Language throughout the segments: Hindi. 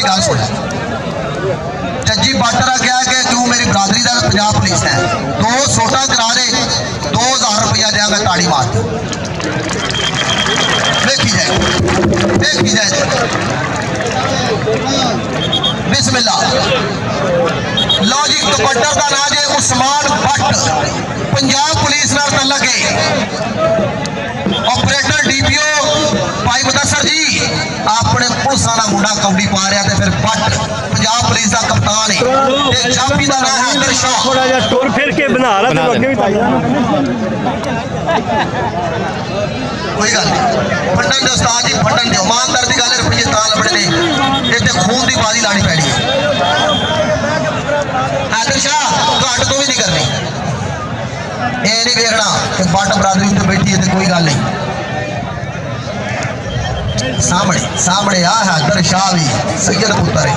मेरी गल सुन, जज्जी बाटर क्या कि तू मेरी बरादरी का पंजाब पुलिस है, 2 सोटा करा दे, 2000 रुपया देंगा, ताड़ी मार देखी जाए, देखी जाए। बिस्मिल्लाह। लो जी, दुपट्टा का नाम है उस्मान भट्ट, पंजाब पुलिस नाल तल्लक है। ऑपरेटर डीपीओ भाई मुदस्सर जी अपने पुलिस का मुंडा कबड्डी पा रहा है, फिर भट्ट पंजाब पुलिस का कप्तान है, जाफी का नाम है हैदर शाह। थोड़ा जिहा टुर फिर के बना ला, तो अगे भी कोई गल नहीं। फंडन दे उस्ताद जी, फंडन दो, ईमानदार की गल, रुपये तां लभने ने, इत्थे खून की बाजी लानी पैनी है। हैदर शाह घट तो भी नहीं करनी, ये नहीं देखना कि भट्ट बरादरी उत्ते बैठी है तो कोई गल नहीं। सामने सामने आ हैदर शाह भी सैयद पुत्र है।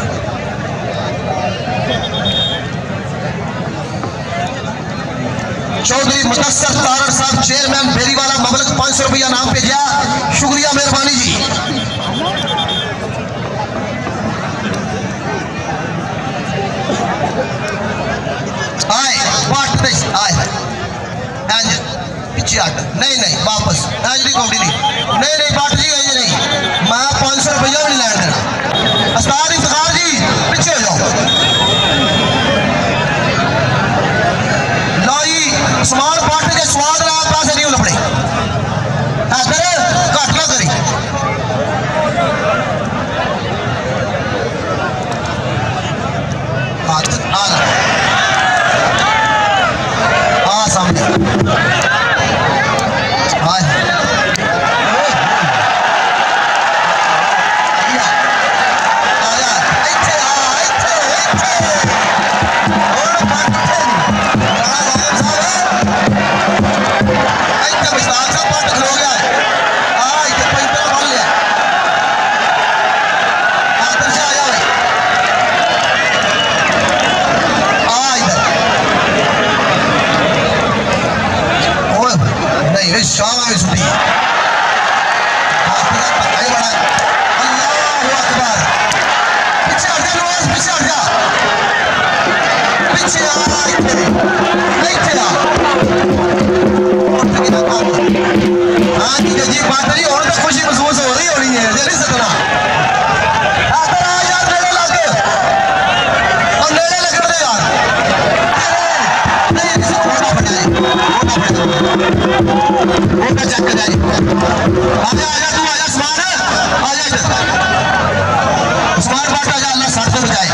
चौधरी मुदस्सर तारड़ साहब चेयरमैन बेरीवाला मबलक 500 रुपया नाम भेजा, शुक्रिया मेहरबानी जी। आए भट्ट आए पीछे हट, नहीं नहीं वापस नहीं कौड़ी नहीं, नहीं नहीं भट्ट जी नहीं, मैं 500 रुपया भी नहीं लैन देना। उस्ताद इफ्तिखार जी पीछे हो जाओ। लो जी, उस्मान भट्ट के स्वाद रात पास नहीं लपड़े, हैदर घट ना करी। हाथ आ सामने खुशी महसूस हो रही होनी है, नहीं सकना नेड़े लगन दे यार, चेक कर जाए। आजा आजा तू आजा उस्मान, आजा उस्मान भट्ट आजा, अल्लाह सर से बचाए।